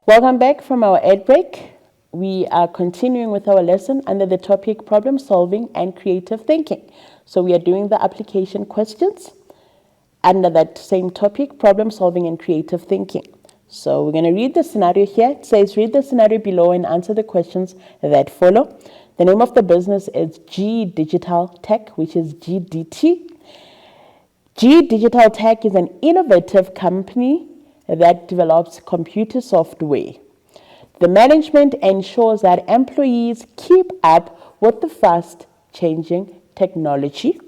Welcome back from our ad break. We are continuing with our lesson under the topic problem solving and creative thinking. So we are doing the application questions under that same topic, problem solving and creative thinking. So we're going to read the scenario here. It says, read the scenario below and answer the questions that follow. The name of the business is G Digital Tech, which is GDT. G Digital Tech is an innovative company that develops computer software. The management ensures that employees keep up with the fast-changing technology.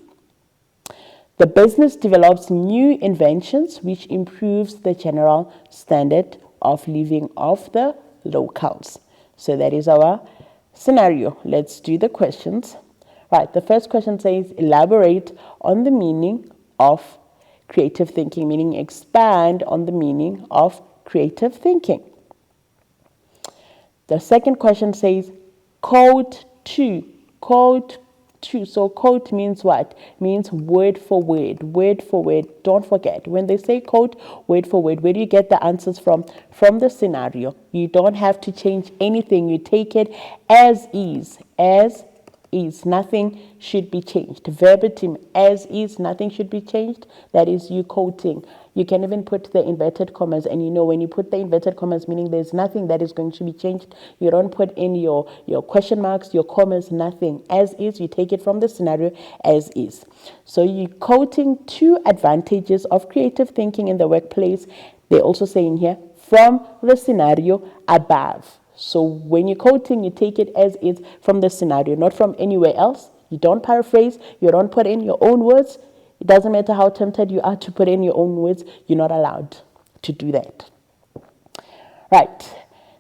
The business develops new inventions which improves the general standard of living of the locals. So that is our scenario. Let's do the questions. Right, the first question says, elaborate on the meaning of creative thinking, meaning expand on the meaning of creative thinking. The second question says, quote two. So quote means what? Means word for word. Don't forget, when they say quote, word for word, where do you get the answers from? From the scenario. You don't have to change anything. You take it as is. Nothing should be changed. Verbatim, as is, nothing should be changed. That is you quoting. You can even put the inverted commas, and when you put the inverted commas, meaning there's nothing that is going to be changed. You don't put in your question marks, your commas, nothing. As is, you take it from the scenario as is. So you're quoting two advantages of creative thinking in the workplace. They also say in here, from the scenario above. So when you're quoting, you take it as is from the scenario, not from anywhere else. You don't paraphrase. You don't put in your own words. It doesn't matter how tempted you are to put in your own words. You're not allowed to do that. Right.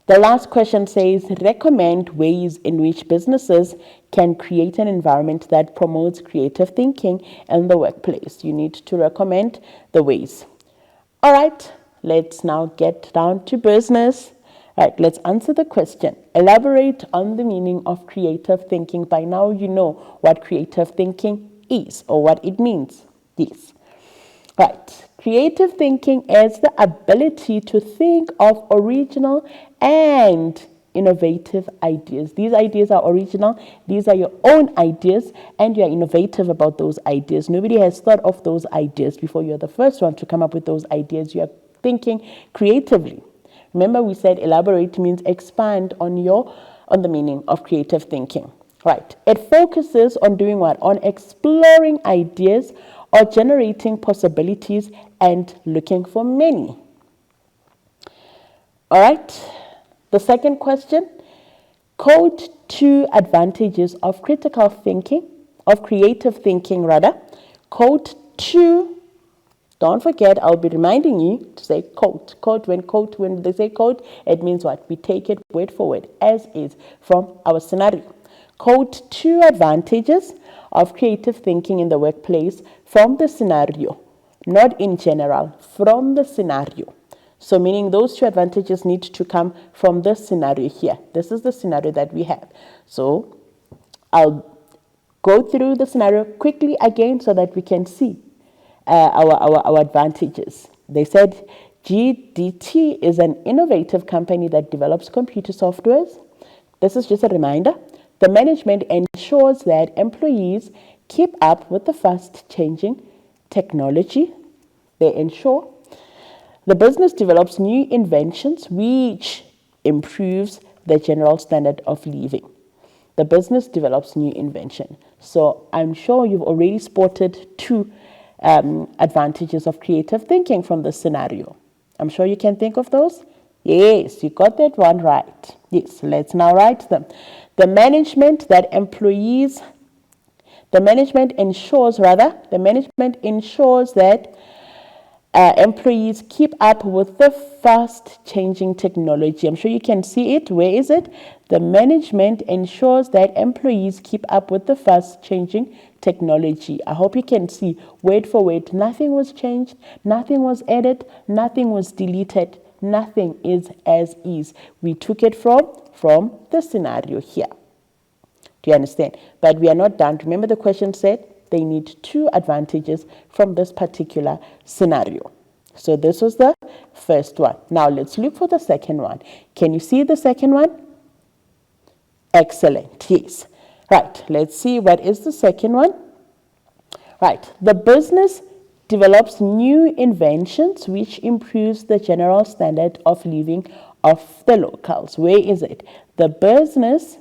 The last question says, recommend ways in which businesses can create an environment that promotes creative thinking in the workplace. You need to recommend the ways. All right. Let's now get down to business. Right, let's answer the question. Elaborate on the meaning of creative thinking. By now, you know what creative thinking is or what it means. Yes. Right. Creative thinking is the ability to think of original and innovative ideas. These ideas are original. These are your own ideas, and you are innovative about those ideas. Nobody has thought of those ideas before. You're the first one to come up with those ideas. You are thinking creatively. Remember, we said elaborate means expand on the meaning of creative thinking. Right. It focuses on doing what? On exploring ideas or generating possibilities and looking for many. All right. The second question, quote two advantages of critical thinking, of creative thinking rather. Quote two. Don't forget, I'll be reminding you to say quote. When they say quote, it means what? We take it word for word, as is, from our scenario. Quote two advantages of creative thinking in the workplace from the scenario, not in general, from the scenario. So meaning those two advantages need to come from the scenario here. This is the scenario that we have. So I'll go through the scenario quickly again so that we can see our advantages. They said GDT is an innovative company that develops computer softwares. This is just a reminder. The management ensures that employees keep up with the fast-changing technology. They ensure the business develops new inventions which improves the general standard of living. The business develops new invention. So I'm sure you've already spotted two advantages of creative thinking from the scenario. I'm sure you can think of those. Yes, you got that one right. Yes, let's now write them. The management ensures that employees keep up with the fast-changing technology. I'm sure you can see it. Where is it? The management ensures that employees keep up with the fast-changing technology. I hope you can see word for word. Nothing was changed. Nothing was added. Nothing was deleted. Nothing is as is. We took it from the scenario here. Do you understand? But we are not done. Remember the question said they need two advantages from this particular scenario. So this was the first one. Now let's look for the second one. Can you see the second one? Excellent. Yes. Right. Let's see what is the second one. Right. The business develops new inventions which improves the general standard of living of the locals. Where is it? The business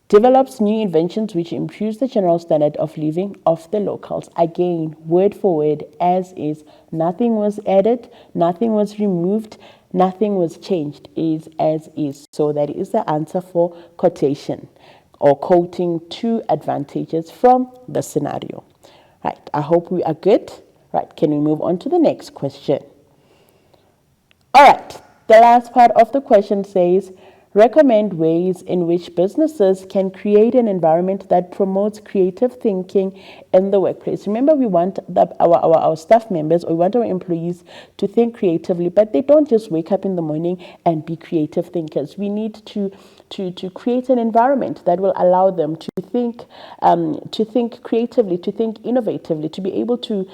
develops new inventions which improves the general standard of living of the locals. Again, word for word, as is. Nothing was added, nothing was removed, nothing was changed. Is as is. So that is the answer for quotation or quoting two advantages from the scenario. Right, I hope we are good. Right, can we move on to the next question? All right, the last part of the question says, recommend ways in which businesses can create an environment that promotes creative thinking in the workplace. Remember, we want our staff members, or we want our employees to think creatively, but they don't just wake up in the morning and be creative thinkers. We need to create an environment that will allow them to think creatively, to think innovatively, to be able to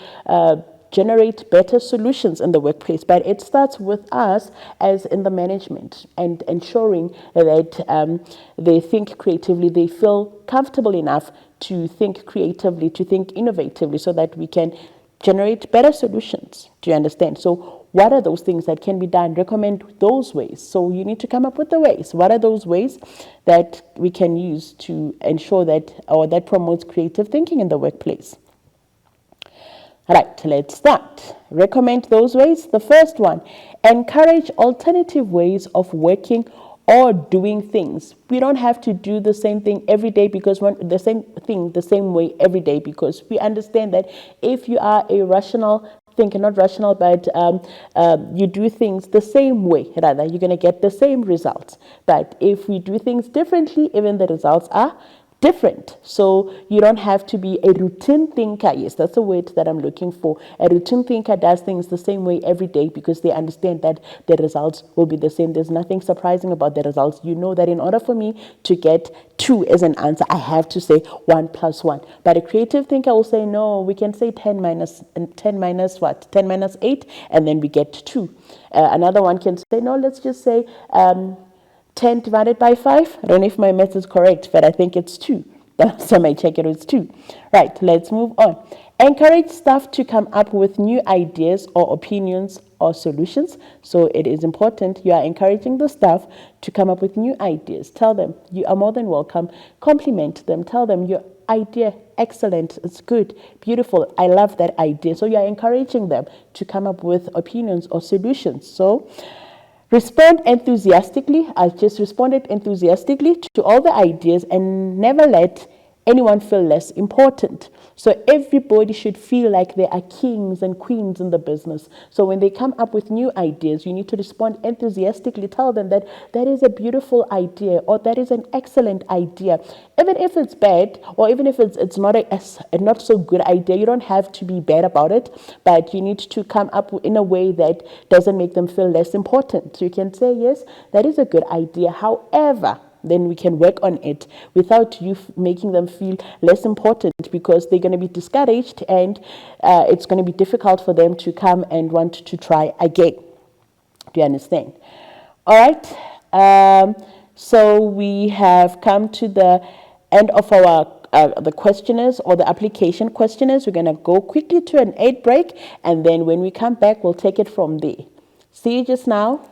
generate better solutions in the workplace. But it starts with us as in the management and ensuring that they think creatively, they feel comfortable enough to think creatively, to think innovatively, so that we can generate better solutions. Do you understand? So what are those things that can be done? Recommend those ways. So you need to come up with the ways. What are those ways that we can use to ensure that, or that promotes creative thinking in the workplace? Right, let's start. Recommend those ways. The first one, encourage alternative ways of working or doing things. We don't have to do the same thing every day because the same way every day, because we understand that if you are a rational thinker, not rational, but you do things the same way, rather, you're going to get the same results. But if we do things differently, even the results are different. So you don't have to be a routine thinker. Yes, that's the word that I'm looking for. A routine thinker does things the same way every day because they understand that the results will be the same. There's nothing surprising about the results. You know that in order for me to get 2 as an answer, I have to say 1 plus 1. But a creative thinker will say, no, we can say 10 minus what? 10 minus 8, and then we get 2. Another one can say, no, let's just say 10 divided by 5. I don't know if my math is correct, but I think it's 2. The last time I checked, it was 2. Right, let's move on. Encourage staff to come up with new ideas or opinions or solutions. So it is important you are encouraging the staff to come up with new ideas. Tell them you are more than welcome. Compliment them. Tell them your idea, excellent, it's good, beautiful, I love that idea. So you are encouraging them to come up with opinions or solutions. So respond enthusiastically. I just responded enthusiastically to all the ideas and never let anyone feel less important. So everybody should feel like they are kings and queens in the business. So when they come up with new ideas, you need to respond enthusiastically. Tell them that that is a beautiful idea, or that is an excellent idea. Even if it's bad, or even if it's not a not so good idea, you don't have to be bad about it, but you need to come up in a way that doesn't make them feel less important. So you can say, yes, that is a good idea. However, then we can work on it without you making them feel less important, because they're going to be discouraged and it's going to be difficult for them to come and want to try again. Do you understand? All right. So we have come to the end of our the questionnaires or the application questionnaires. We're going to go quickly to an 8 break, and then when we come back, we'll take it from there. See you just now.